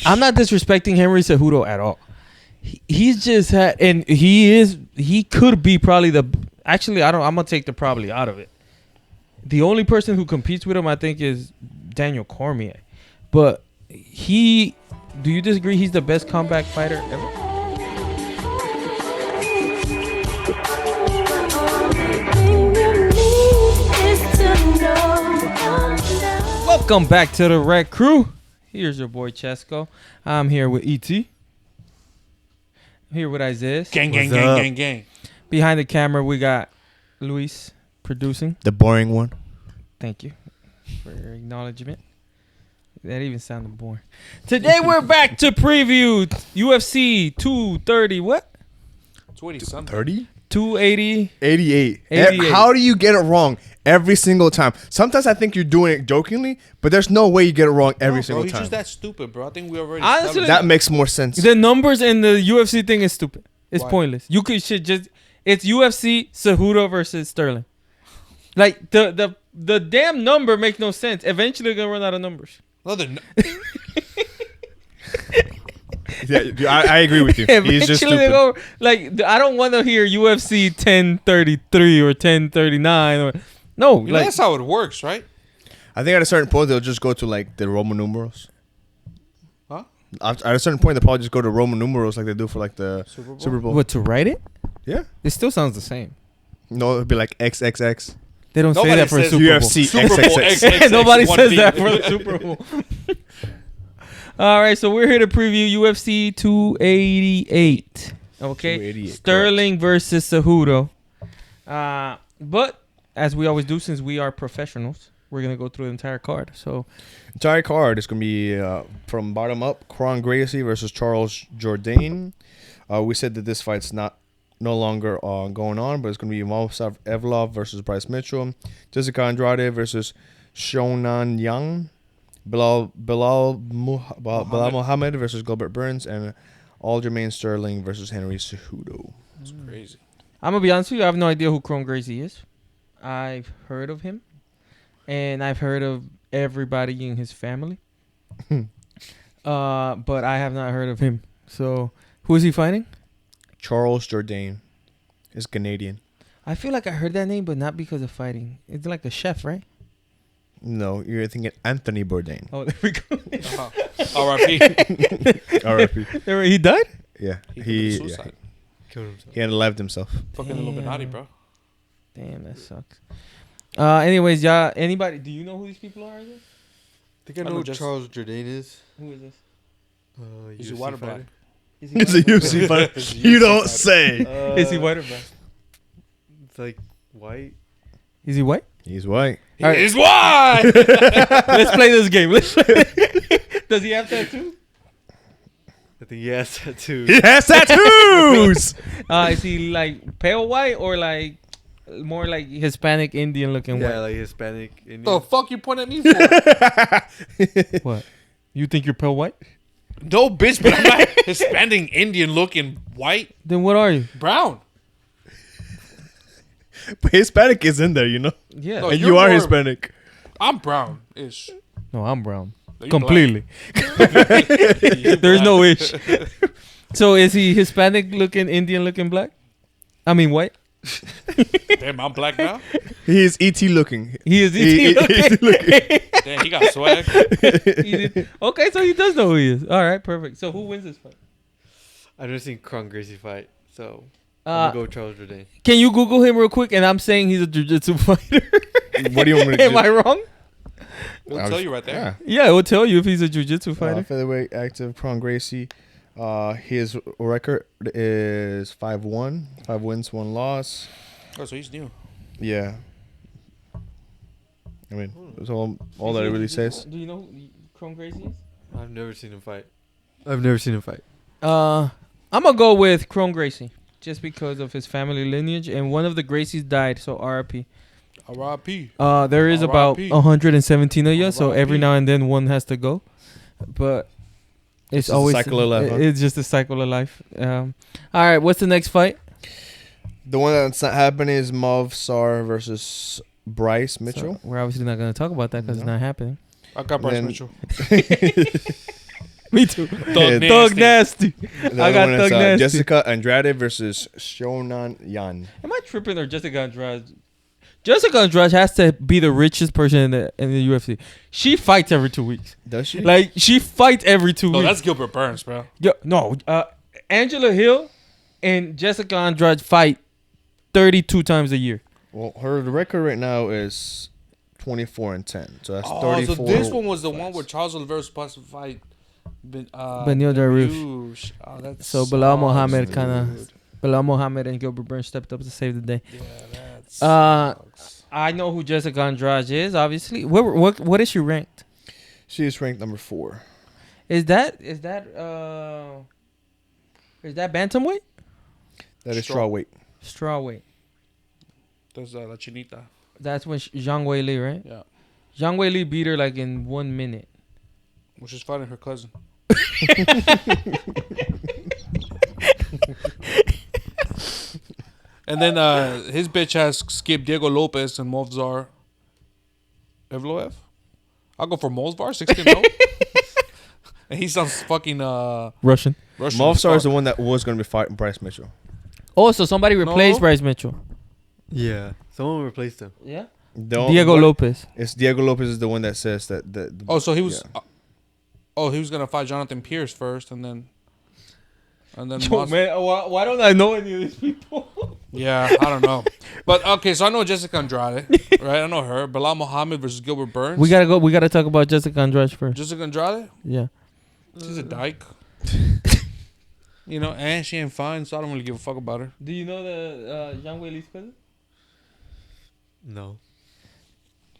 I'm not disrespecting Henry Cejudo at all. He's just had, and he could be probably the. Actually, I'm gonna take the probably out of it. The only person who competes with him, I think, is Daniel Cormier. But do you disagree? He's the best comeback fighter ever. Welcome back to the Red Crew. Here's your boy Chesco. I'm here with ET. I'm here with Isaiah. Gang. Behind the camera, we got Luis producing. The boring one. Thank you for your acknowledgement. That even sounded boring. Today we're back to preview UFC 230. What? 20 something. 30? 280. 88. 88. How do you get it wrong every single time? Sometimes I think you're doing it jokingly, but there's no way you get it wrong every single He's time. just that stupid, bro. I think we already. Honestly, That makes more sense. The numbers in the UFC thing is stupid. It's Why? pointless. You could should just. It's UFC Cejudo versus Sterling. Like the damn number makes no sense. Eventually, they're gonna run out of numbers. No, Yeah, I agree with you. He's just Eventually, they stupid. go like I don't want to hear UFC 1033 or 1039 or no. you know, Like that's how it works, right? I think at a certain point, they'll just go to like the Roman numerals. Huh? At a certain point, they'll probably just go to Roman numerals like they do for like the Super Bowl. what to write it? Yeah. It still sounds the same. No, it'd be like XXX. They don't Nobody say that for a says Super Bowl. UFC Super Bowl XXX. Nobody says 1B. that for the Super Bowl. All right, so we're here to preview UFC 288. Okay, 288, Sterling versus Cejudo. But as we always do, since we are professionals, we're gonna go through the entire card. So Entire card is going to be from bottom up, Kron Gracie versus Charles Jourdain. We said that this fight's no longer going on, but it's going to be Movsar Evlov versus Bryce Mitchell, Jessica Andrade versus Shonan Yang, Bilal Muhammad versus Gilbert Burns, and Aljamain Sterling versus Henry Cejudo. That's crazy. I'm gonna be honest with you, I have no idea who Kron Gracie is. I've heard of him, and I've heard of everybody in his family. But I have not heard of him. So who is he fighting? Charles Jourdain is Canadian. I feel like I heard that name, but not because of fighting. It's like a chef, right? No, you're thinking Anthony Bourdain. Oh, there we go. R.I.P. R.I.P. He died? Yeah, He committed suicide. he unalived himself. Fucking Illuminati, bro. Damn, that sucks. Anyways, y'all, anybody, do you know who these people are? I think I know know who just- Charles Jourdain is. Who is this? Is he UFC white or fighter. black? Is He's a UFC fighter. You don't say. Is he white or black? It's like white. Is he white? He's white. He All right. is white. Let's play this game. Does he have tattoos? I think he has tattoos. He has tattoos. Is he like pale white or like more like Hispanic Indian looking Yeah, white? like Hispanic. Indian. The fuck you point at me for? What? You think you're pale white? No, bitch, but I'm not Hispanic, Indian looking, white, Then what are you? brown. But Hispanic is in there, you know. Yeah. No, And you're you are more- Hispanic. I'm brown-ish. No, I'm brown. No, you Completely. black. There's no ish. So is he Hispanic looking, Indian looking, black? I mean white. Damn, I'm black now. He is ET looking. He is He- looking. Damn, he got swag. Okay, so he does know who he is. All right, perfect. So who wins this fight? I've never seen Kron Gracie fight, so Uh, I'm gonna go Charles Jourdain. Can you Google him real quick? And I'm saying he's a jiu-jitsu fighter. What do you want me to Am do? I wrong? We'll tell you right there. Yeah, it will tell you if he's a jiu-jitsu fighter. Featherweight active Kron Gracie. His record is 5-1, 5 wins, 1 loss. Oh, so he's new. Yeah. I mean, that's all that it really says. Do you know who Kron Gracie is? I've never seen him fight. I'm gonna go with Kron Gracie just because of his family lineage, and one of the Gracies died, so RIP. R.I.P. There is about RIP. 117 of you, so every RIP. now and then one has to go, but it's just a always cycle of life, huh? It's just a cycle of life. All right, what's the next fight? The one that's not happening is Movsar versus Bryce Mitchell. So we're obviously not gonna talk about that because it's No. not happening. I got Bryce Then- Mitchell. Me too. Thug Thug nasty. The I other got one is, Thug nasty. Jessica Andrade versus Shonan Yan. Am I tripping or Jessica Andrade? Jessica Andrade has to be the richest person in the UFC. She fights every 2 weeks. Does she? Like she fights every 2 No, weeks. that's Gilbert Burns, bro. No, Angela Hill and Jessica Andrade fight 32 times a year. Well, her record right now is 24-10. So that's Oh, 34. so this one was the one where Charles Oliveira was supposed to fight Beneil Dariush. Dariush. Oh, that's So Bilal sucks, Muhammad dude. Bilal Muhammad and Gilbert Burns stepped up to save the day. Yeah, that sucks. I know who Jessica Andrade is. Obviously, what is she ranked? She is ranked number 4. Is that bantamweight? That is Straw. strawweight. Strawweight. There's La Chinita. That's when Zhang Weili, right? Yeah. Zhang Weili beat her like in 1 minute. Which is fighting her cousin. And then his bitch has skipped Diego Lopez and Movzar Evloev. I'll go for Movzar, 16-0. And he sounds fucking Russian. Russian. Movsar is the fuck. one that was going to be fighting Bryce Mitchell. Oh, so somebody replaced No. Bryce Mitchell. Yeah, someone replaced him. Yeah. Diego Lopez. It's Diego Lopez is the one that says that. Oh, so he was. Yeah. He was gonna fight Jonathan Pierce first, and then. Yo, Moss- man, why don't I know any of these people? Yeah, I don't know. But okay, so I know Jessica Andrade, right? I know her. Bilal Muhammad versus Gilbert Burns. We gotta talk about Jessica Andrade first. Jessica Andrade. Yeah. She's a dyke. You know, and she ain't fine, so I don't really give a fuck about her. Do you know the Zhang Weili's cousin? No.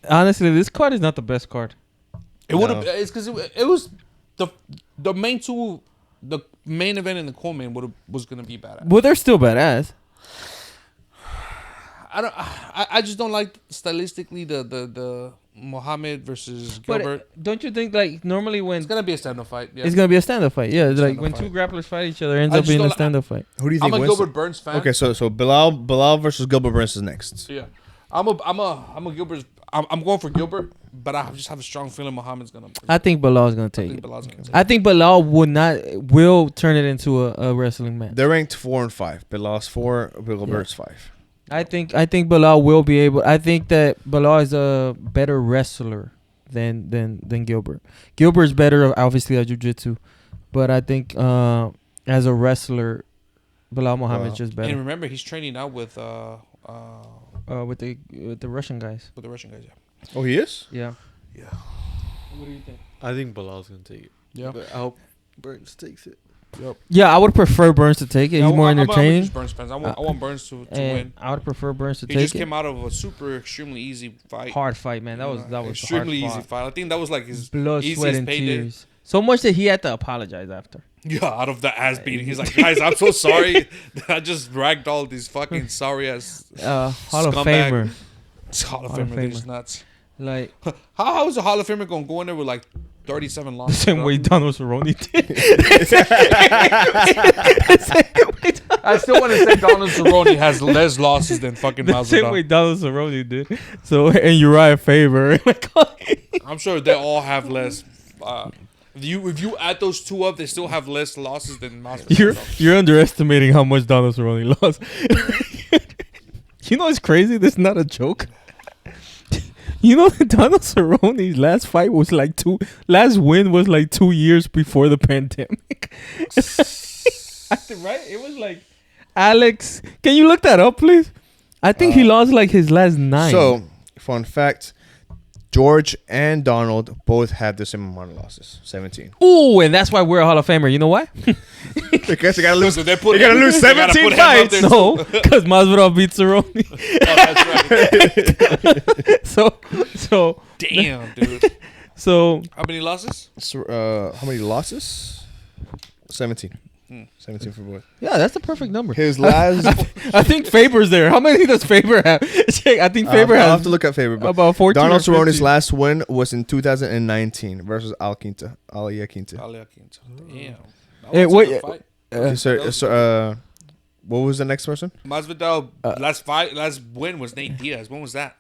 Honestly, this card is not the best card. It would have. No. It's because it was the main two. The main event and the co-main was gonna be badass. Well, they're still badass. I just don't like stylistically the Muhammad versus Gilbert. But don't you think like normally when It's gonna be a stand-up fight. Yeah. it's gonna be a stand-up fight? Yeah, it's like Stand-up when fight. two grapplers fight each other, it ends I up just being a don't- stand-up fight. Who do you I'm think a wins? Gilbert Burns fan. Okay, so Bilal versus Gilbert Burns is next. Yeah, I'm a Gilbert. I'm going for Gilbert, but I just have a strong feeling Muhammad's gonna. I think Bilal's gonna I take think it. Bilal's gonna take I think Bilal will turn it into a wrestling match. They're ranked 4 and 5. Bilal's 4, Gilbert's 5. I think Bilal will be able. I think that Bilal is a better wrestler than Gilbert. Gilbert's better, obviously, at jiu-jitsu, but I think as a wrestler, Bilal Muhammad's just And better. remember, he's training now with With the Russian guys. the Russian guys. Yeah. Oh, he is? Yeah. Yeah. What do you think? I think Bilal's gonna take it. Yeah. But I hope Burns takes it. Yeah, I would prefer Burns to take it. He's more I'm entertaining. just Burns fans. I want Burns to And win. I would prefer Burns to He take just it. came out of a super extremely easy fight. Hard fight, man. That was extremely hard easy fought. fight. I think that was like his Blood, easiest sweat, and payday. tears. So much that he had to apologize after. Yeah, out of the ass beating. He's like, guys, I'm so sorry. I just dragged all these fucking sorry ass Hall of Scumbag. Famer. Hall of Hall of Famer. They're just Famer. nuts. Like How is a Hall of Famer gonna go in there with like 37 the losses? same bro? way Donald Cerrone did. I still want to say Donald Cerrone has less losses than fucking The same way Masvidal. Donald Cerrone did. So and Uriah Faber. I'm sure they all have less. If you add those two up, they still have less losses than Masvidal. You're underestimating how much Donald Cerrone lost. You know it's crazy. This is not a joke. You know that Donald Cerrone's last win was like 2 years before the pandemic. Right? It was like Alex. Can you look that up, please? I think he lost like his last 9. So, fun fact, George and Donald both had the same amount of losses, 17. Ooh, and that's why we're a Hall of Famer. You know why? Because they gotta lose. So they put They gotta him- lose they gotta 17 put him up fights. there. No, because Masvidal beat Cerrone. Oh, that's right. So Damn, dude. So How many losses? So, how many losses? 17. 17 for both. yeah, that's the perfect number. His last. I think Faber's there. How many does Faber have? Check. I think Faber I'll have has to look at Faber. But about 14. Donald or 15. Cerrone's last win was in 2019 versus Alia Quinta. Damn. Hey, That was a wait, good fight. What was the next person? Masvidal last win was Nate Diaz. When was that?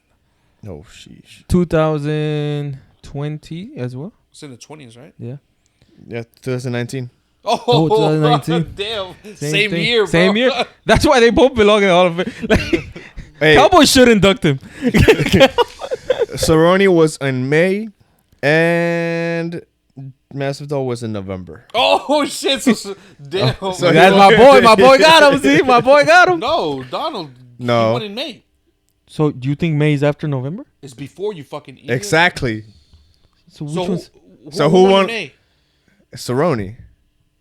No, sheesh. 2020 as well. It's in the 20s, right? Yeah. Yeah, 2019. Oh, 2019. damn. Same thing. year, bro. Same year. That's why they both belong in the Hall of Fame. Like, Hey, Cowboys should induct him. Cerrone was in May, and Masvidal was in November. Oh, shit. Damn. So That's my boy. My boy got him. See, my boy got him. No, Donald. No. He won in May. So do you think May's after November? It's before you fucking eat Exactly. So which So one's? So who won? in May? Cerrone.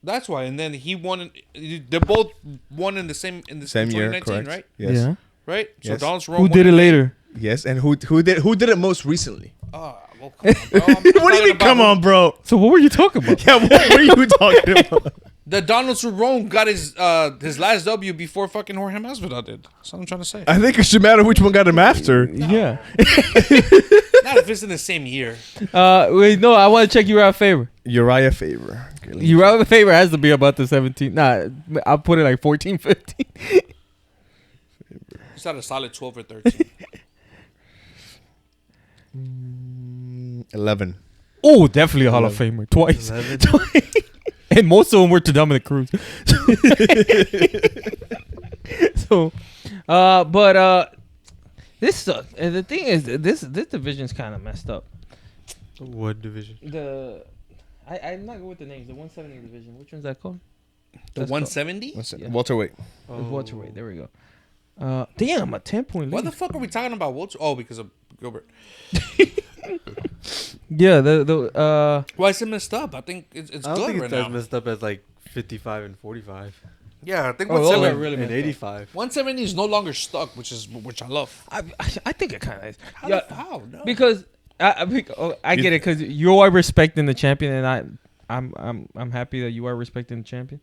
That's why. And then he won. They both won in the same Same year, 2019, correct? right? Yes. Yeah. Right. So Yes. Donald Cerrone. Who won did it in May. later? Yes, and who did it most recently? Oh, well, come on, bro. What do you mean? Come on, bro. So what were you talking about? Yeah, what were you talking about? The Donald Cerrone got his last W before fucking Jorge Masvidal did. That's what I'm trying to say. I think it should matter which one got him after. Yeah. Not if it's in the same year. Wait, no, I want to check Uriah Faber. Uriah Faber. Uriah Faber has to be about the 17. Nah, I'll put it like 14, 15. He's not a solid 12 or 13. 11. Oh, definitely a Hall of Famer. Twice. 11. And most of them were to Dominic Cruz. So, this sucks. And the thing is, this division's kind of messed up. What division? I'm not good with the names. The 170 division. Which one's that called? The That's 170? What's it? Yeah. Welterweight. The welterweight. There we go. Damn, a 10-point Why lead. the fuck are we talking about Walter? Oh, because of Gilbert. Yeah, Why is it messed up? I think it's I don't good think right it's as now. messed up as like 55 and 45 Yeah, I think Oh, those are 170, really and messed up. 85. 170 is no longer stuck, which I love. I think it kind of is. How? Yeah, How? No. because I get it because you are respecting the champion, and I'm happy that you are respecting the champion.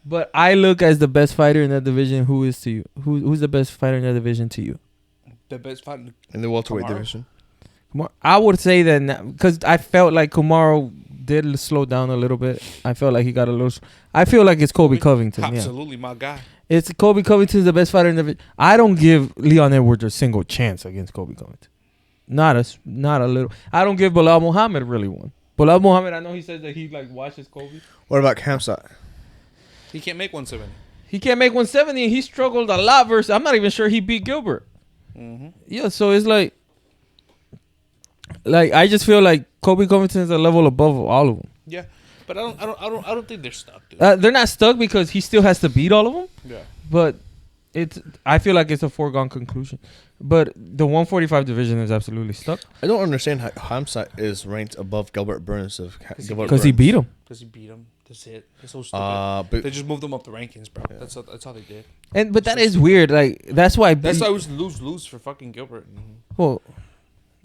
But I look as the best fighter in that division. Who is to you? Who's the best fighter in that division to you? The best fight. In the welterweight Kamaru? division. I would say that because I felt like Kamaru did slow down a little bit. I felt like he got a little. I feel like it's Kobe Covington. Yeah. Absolutely, my guy. It's Kobe Covington's the best fighter in the division. I don't give Leon Edwards a single chance against Kobe Covington. Not a little. I don't give Bilal Muhammad really one. Bilal Muhammad, I know he says that he like watches Kobe. What about Kamsat? He can't make 170. He can't make 170, and he struggled a lot versus. I'm not even sure he beat Gilbert. Mm-hmm. Yeah, so it's like I just feel like Kobe Covington is a level above all of them. Yeah, but I don't think they're stuck. Dude. They're not stuck because he still has to beat all of them. Yeah. But I feel like it's a foregone conclusion. But the 145 division is absolutely stuck I don't understand how Kamsat is ranked above Gilbert Burns. because he beat him. Because he beat him. That's it. That's so stupid. But They just moved him up the rankings, bro. That's how they did. But that is weird. Like that's why. That's why it was lose for fucking Gilbert. Well,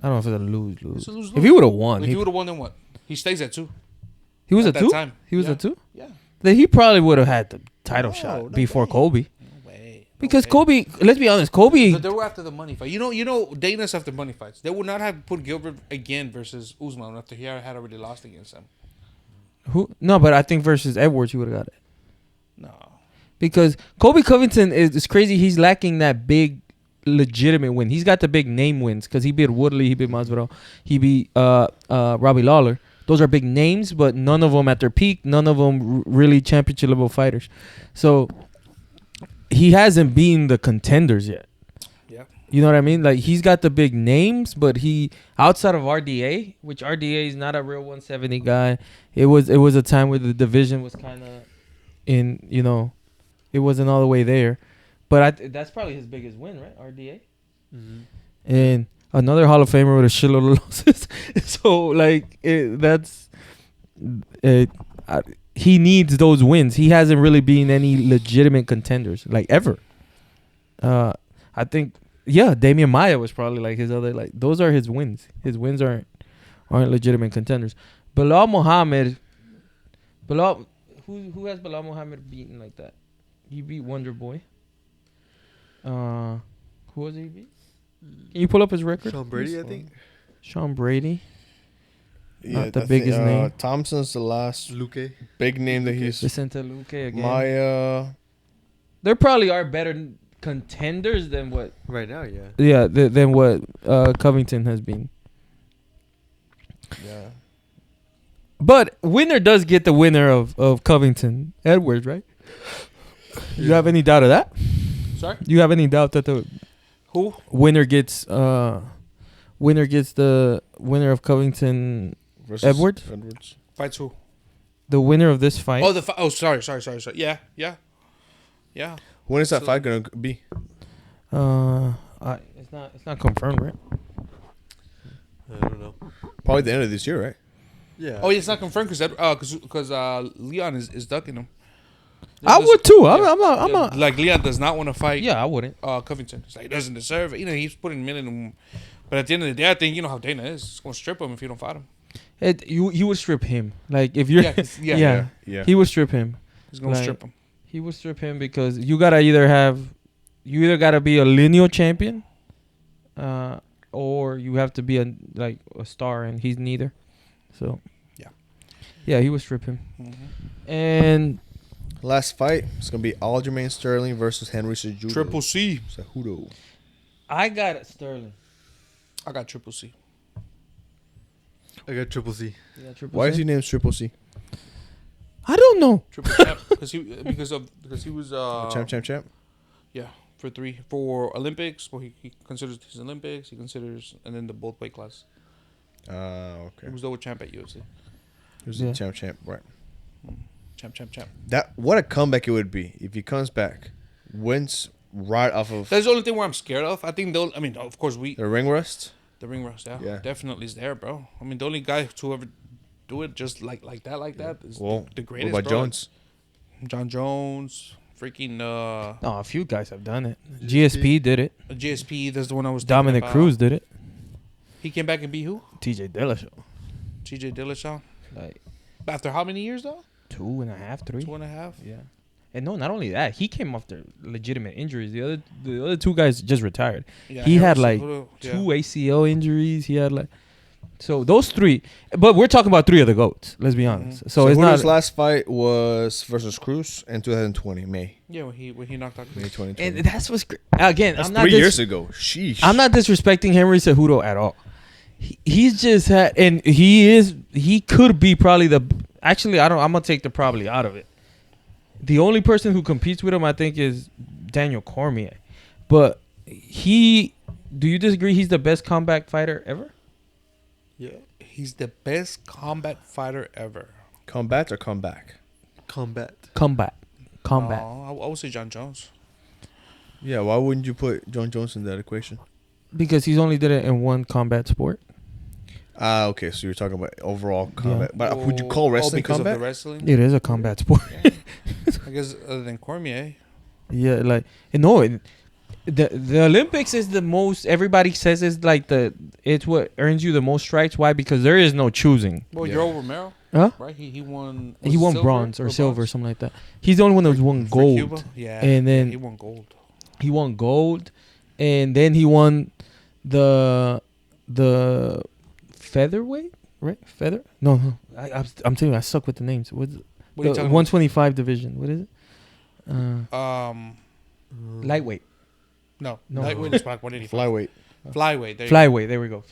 I don't know if it's a lose. It's a lose-lose. If he would have won, If he would have won, then what? He stays at 2. he was at a that 2. time. He was Yeah. a 2. Yeah. Then he probably would have had the title No, shot no before way. Kobe. No way. Because way. Kobe, let's be honest, Kobe. But they were after the money fight. You know, Dana's after money fights. They would not have put Gilbert again versus Usman after he had already lost against him. No, but I think versus Edwards, he would have got it. No. Because Kobe Covington is crazy. He's lacking that big, legitimate win. He's got the big name wins because he beat Woodley, he beat Masvidal, he beat Robbie Lawler. Those are big names, but none of them at their peak. None of them really championship level fighters. So he hasn't beaten the contenders yet. Yeah. You know what I mean? Like he's got the big names, but he outside of RDA, which RDA is not a real 170 guy. It was a time where the division was kind of in, it wasn't all the way there. But that's probably his biggest win, right? RDA. Mm-hmm. And another Hall of Famer with a shitload of losses. So like he needs those wins. He hasn't really been any legitimate contenders like ever. I think Damian Maia was probably like his other like those are his wins. His wins aren't legitimate contenders. Bilal Muhammad, who has Bilal Muhammad beaten like that? He beat Wonder Boy. Who was he beat? Can you pull up his record? Sean Brady, I think. Sean Brady. Not the I biggest name. Thompson's the last Luque. big name that he's. Vicente Luque again. Maya. There probably are better contenders than what. Right now, yeah. Yeah, than what Covington has been. Yeah. But winner does get the winner of Covington Edwards, right? You have any doubt of that? Sorry? You have any doubt that the Who? winner gets the winner of Covington Versus Edwards? Fights who? The winner of this fight? Oh, sorry. Yeah. When is that So- fight gonna be? It's not confirmed, right? I don't know. Probably the end of this year, right? Yeah. Oh, yeah, it's not confirmed because Leon is ducking him. I would too. I'm not. Like Leon does not want to fight. Yeah, I wouldn't. Covington. It's like, he doesn't deserve it. You know, he's putting million. But at the end of the day, I think you know how Dana is. He's gonna strip him if you don't fight him. You would strip him. Like if you're, Yeah. Yeah. he would strip him. He's gonna Like- strip him. He would strip him because you either gotta be a lineal champion, or you have to be a star, and he's neither. So, yeah, he would strip him. Mm-hmm. And Last fight, it's gonna be Aljamain Sterling versus Henry Cejudo. Triple C. Cejudo. I got Sterling. I got Triple C. I got triple C. Why is he named Triple C? I don't know. Triple champ because he was Champ. yeah for Olympics. Well, he considers his Olympics. He considers and then the both weight class. Okay. He was double champ at UFC. He was Yeah. a champ, right? Champ. That what a comeback it would be if he comes back, wins right off of That's the only thing where I'm scared of. I think they'll. I mean, of course the ring rust. the ring rust. Yeah. Definitely is there, bro. I mean, the only guy to ever do it just like that is Well, the greatest. what about bro. Jones? John Jones, freaking No, a few guys have done it. GSP did it. GSP. That's the one I was. thinking Dominic about. Cruz did it. He came back and beat who? TJ Dillashaw. TJ Dillashaw. Like After how many years though? 2.5, 3. 2.5. Yeah. And no, not only that, he came after legitimate injuries. The other two guys just retired. Yeah, He had, Henry like, Cejudo, yeah. 2 ACL injuries. He had so those 3. But we're talking about 3 of the GOATs. Let's be honest. So it's Cejudo's not. last fight was versus Cruz in 2020, May Yeah, when he knocked out. May 2020. And that's what's again. That's I'm not 3 years ago. Sheesh. I'm not disrespecting Henry Cejudo at all. He's just had, and he could be probably the. Actually, I'm gonna take the probably out of it. The only person who competes with him, I think, is Daniel Cormier. But do you disagree? He's the best combat fighter ever. Yeah. He's the best combat fighter ever. Combat or comeback? Combat. Combat. I would say John Jones. Yeah. Why wouldn't you put John Jones in that equation? Because he's only did it in one combat sport. Okay. So you're talking about overall combat, but would you call wrestling because combat? of the wrestling? It is a combat sport. I guess other than Cormier. Yeah, like the Olympics is the most. Everybody says it's what earns you the most strikes. Why? Because there is no choosing. Well, Yeah. Yoel Romero, Huh? right? He won. He won silver bronze or silver, something like that. He's the only one that won For gold. Cuba? Yeah, And then- he won gold. He won gold, and then he won the featherweight, right? No. I'm telling you, I suck with the names. What's What are you the talking 125 division? What is it? about? Lightweight. No, No. lightweight is back 185. Flyweight. Flyweight. There you Flyweight. There we go.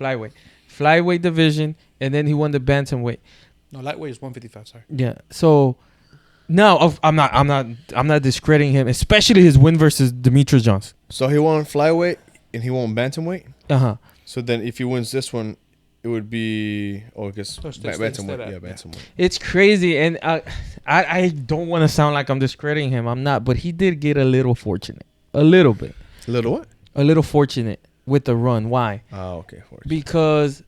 Flyweight division, and then he won the bantamweight. go. No, lightweight is 155. Sorry. Yeah. So now I'm not discrediting him, especially his win versus Demetrius Johnson. So he won flyweight and he won bantamweight. Uh-huh. So then, if he wins this one, it would be I guess No, bantamweight. instead of- Yeah, bantamweight. It's crazy, and I don't want to sound like I'm discrediting him. I'm not, but he did get a little fortunate, a little bit, Little what? a little fortunate with the run. Why? Okay. Because,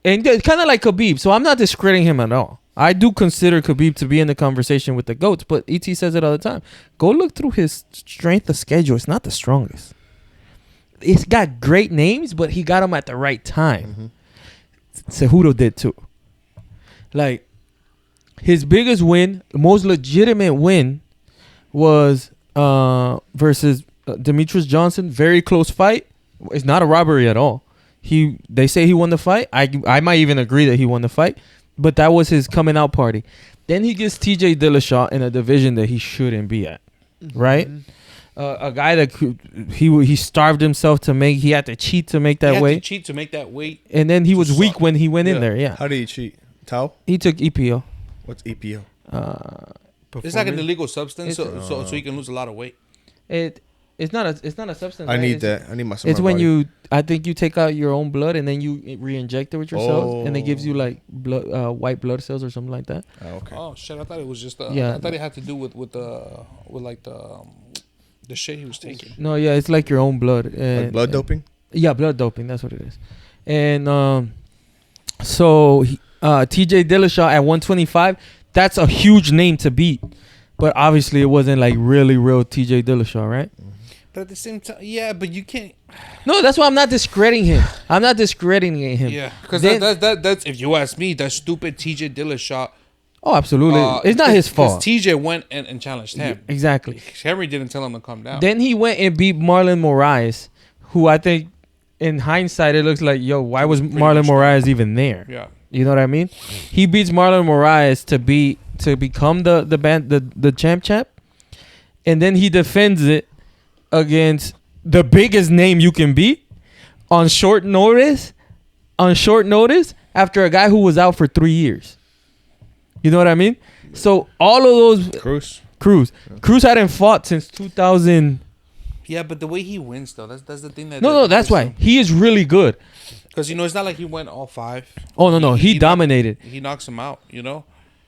and kind of like Khabib. So I'm not discrediting him at all. I do consider Khabib to be in the conversation with the GOATs, but ET says it all the time. Go look through his strength of schedule. It's not the strongest. It's got great names, but he got them at the right time. Cejudo did too. Like, his biggest win, the most legitimate win, was versus Demetrius Johnson. Very close fight. It's not a robbery at all. They say he won the fight. I might even agree that he won the fight, but that was his coming out party. Then he gets TJ Dillashaw in a division that he shouldn't be at, right? A guy that he starved himself to make. He had to cheat to make that He had weight. to cheat to make that weight. And then he was weak when he went in Yeah. there. Yeah. How did he cheat? Tau? He took EPO. What's EPO? It's like an illegal substance, It's- so you can lose a lot of weight. It's not a substance. I right? need It's- that. I need my. It's when I think you take out your own blood and then you re-inject it with your cells, and it gives you like blood, white blood cells or something like that. Oh, okay. Oh shit! I thought it was just. Yeah. I thought it had to do with like the shit he was taking. No, yeah, it's like your own blood. And, Like blood doping? Yeah, blood doping. That's what it is. And so TJ Dillashaw at 125. That's a huge name to beat, but obviously it wasn't like really real TJ Dillashaw, right? But at the same time, yeah, but you can't. No, that's why I'm not discrediting him. I'm not discrediting him. Yeah, because Then- that's if you ask me, that stupid TJ Dillashaw. Oh, absolutely. It's not his fault. TJ went and challenged him. Exactly. Henry didn't tell him to come down. Then he went and beat Marlon Moraes, who I think, in hindsight, it looks like, yo, why was Marlon Moraes even there? Yeah. You know what I mean? He beats Marlon Moraes to become the champ, and then he defends it against the biggest name you can beat on short notice. After a guy who was out for 3 years. You know what I mean? So all of those Cruz hadn't fought since 2000. Yeah, but the way he wins though, that's the thing that. No, that's why he is really good. Because it's not like he went all 5. Oh no, he dominated. He knocks him out.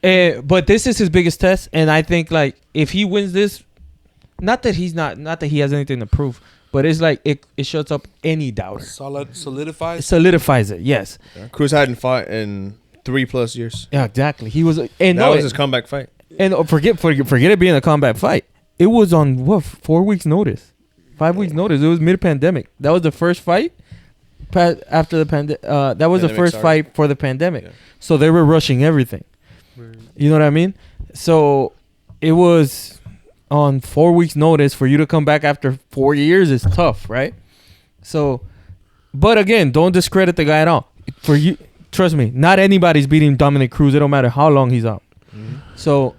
But this is his biggest test, and I think like if he wins this, not that he has anything to prove, but it's like it shuts up any doubter. Solidifies. It solidifies it. Yes. Yeah. Cruz hadn't fought in 3+ years. Yeah, exactly. He was, and That was his comeback fight. And forget it being a combat fight. It was on what 4 weeks notice, 5 weeks notice. It was mid-pandemic. That was the first fight after the pandemic. That was the Pandemic first started. fight for the pandemic. Yeah. So they were rushing everything. You know what I mean? So it was on 4 weeks notice for you to come back after 4 years is tough, right? So, but again, don't discredit the guy at all. For you, trust me, not anybody's beating Dominic Cruz. It don't matter how long he's out. Mm-hmm. So,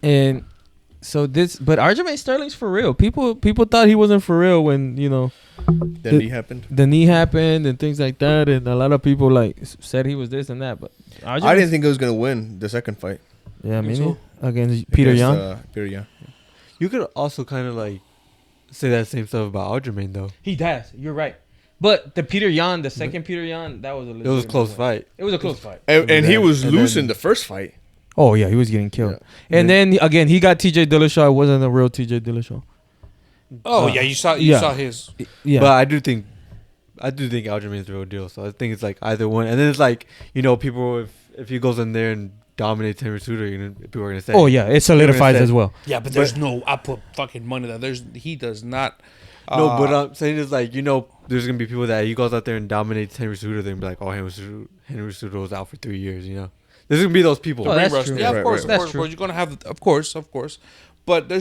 but Aljamain Sterling's for real. People thought he wasn't for real when Then he happened. the knee happened and things like that, and a lot of people like said he was this and that. But I didn't think he was gonna win the second fight. Yeah, me so. neither. Against Peter Yan. Peter Yan. You could also kind of like say that same stuff about Aljamain though. He does. You're right. But the Peter Yan, the second Peter Yan, that was a It was a close fight. It was a close fight. And he was And loose then- in the first fight. Oh yeah, he was getting killed. Yeah. And then again, he got TJ Dillashaw. It wasn't a real TJ Dillashaw. Oh yeah, you saw his. Yeah. But I do think Aljamain's the real deal. So I think it's like either one. And then it's like, people, if he goes in there and dominates Henry Cejudo, people are gonna say, Oh yeah, it solidifies say- as well. Yeah, but there's no. I put fucking money that he does not. No, but I'm saying is like, there's gonna be people that he goes out there and dominates Henry Cejudo, then be like, oh, Henry Cejudo was out for 3 years. There's gonna be those people. Oh, that's Rush. true. Yeah, of Right, course, right. of That's course, true. You're gonna have, of course. But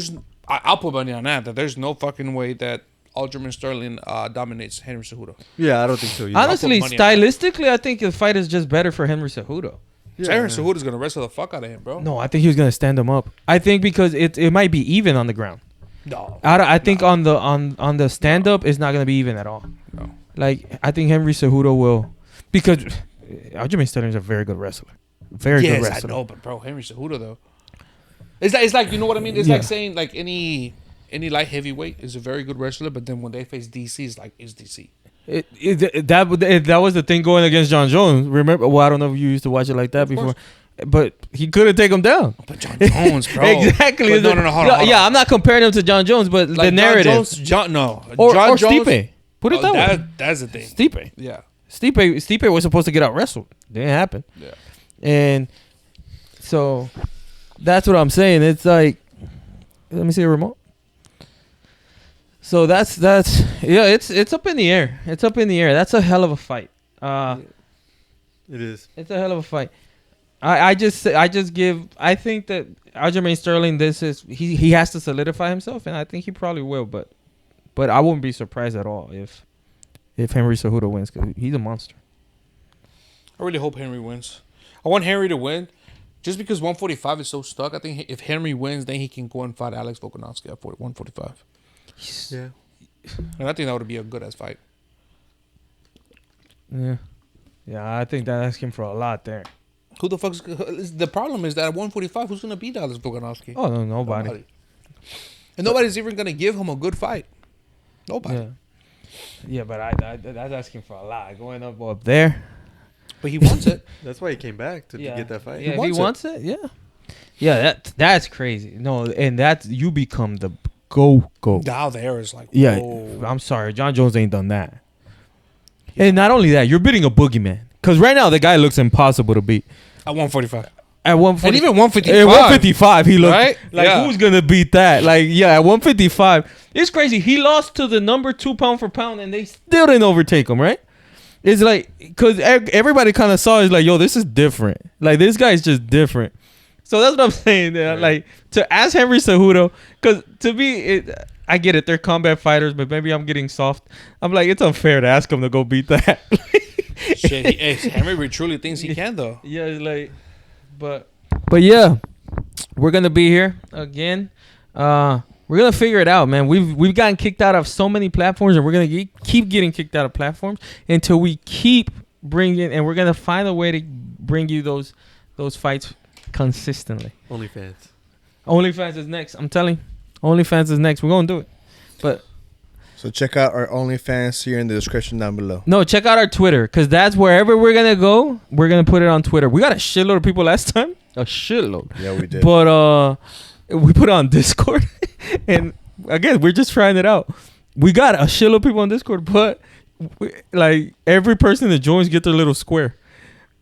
I'll put money on that there's no fucking way that Aljamain Sterling dominates Henry Cejudo. Yeah, I don't think so. Either. Honestly, money on that. stylistically, I think the fight is just better for Henry Cejudo. Henry Cejudo's gonna wrestle the fuck out of him, bro. No, I think he was gonna stand him up. I think because it might be even on the ground. No. I think on the stand up, it's not gonna be even at all. No. Like I think Henry Cejudo will, because Aljamain Sterling is a very good wrestler. Very good Yes, I wrestler. know, but bro, Henry Cejudo though. It's like you know what I mean. It's Yeah. like saying like any light heavyweight is a very good wrestler, but then when they face DC, it's DC. That was the thing going against John Jones. Remember? Well, I don't know if you used to watch it like that Of before, course. but he couldn't take him down. But John Jones, bro. Exactly. But no, hold on. Yeah, I'm not comparing him to John Jones, but the narrative John Jones, or John Jones. Stipe. Put it that way. That's the thing. Stipe. Yeah. Stipe was supposed to get out wrestled. Didn't happen. Yeah. And so that's what I'm saying. It's like, let me see a remote. So that's yeah. It's up in the air. It's up in the air. That's a hell of a fight. It is. It's a hell of a fight. I think that Aljamain Sterling, he has to solidify himself, and I think he probably will. But I wouldn't be surprised at all if Henry Cejudo wins, because he's a monster. I really hope Henry wins. I want Henry to win, just because 145 is so stuck. I think if Henry wins, then he can go and fight Alex Volkanovski at 145, Yeah. and I think that would be a good ass fight. Yeah. Yeah, I think that's asking for a lot there. Who the fuck's the problem is that at 145, who's gonna beat Alex Volkanovski? Oh no, nobody. And nobody's even gonna give him a good fight. Nobody. Yeah, but I that's asking for a lot. Going up there. But he wants it. That's why he came back to get that fight. Yeah, he wants it. Yeah, that's crazy. No, and that's you become the go. Now there is like, Yeah, whoa. I'm sorry, John Jones ain't done that. And not only that, you're beating a boogeyman. Because right now the guy looks impossible to beat. At 145. At 140, And even 155. At 155, he looked Right? like who's gonna beat that? Like at 155, it's crazy. He lost to the number 2 pound for pound, and they still didn't overtake him. Right? It's like because everybody kind of saw it's like, yo, this is different. Like this guy's just different. So that's what I'm saying. Right. Like to ask Henry Cejudo, because to me, I get it. They're combat fighters, but maybe I'm getting soft. I'm like, it's unfair to ask him to go beat that. Shit, Henry truly thinks he can though. Yeah, it's like, but yeah, we're gonna be here again. We're gonna figure it out, man. We've gotten kicked out of so many platforms, and we're gonna keep getting kicked out of platforms until we keep bringing, and we're gonna find a way to bring you those fights consistently. OnlyFans is next. I'm telling you, OnlyFans is next. We're gonna do it, but. So check out our OnlyFans here in the description down below. No, check out our Twitter, because that's wherever we're going to go, we're going to put it on Twitter. We got a shitload of people last time. A shitload. Yeah, we did. But we put it on Discord. And again, we're just trying it out. We got a shitload of people on Discord, but like every person that joins get their little square.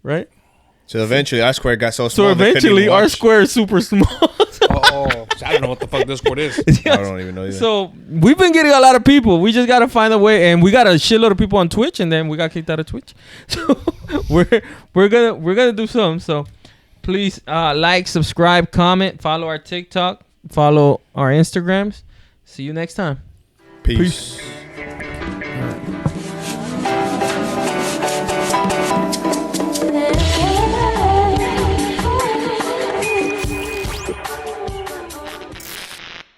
Right? So eventually our square got so small. So eventually our square is super small. I don't know what the fuck Discord is. Yes. I don't even know either. So we've been getting a lot of people. We just gotta find a way, and we got a shitload of people on Twitch, and then we got kicked out of Twitch. So we're gonna do something. So please like, subscribe, comment, follow our TikTok, follow our Instagrams. See you next time. Peace.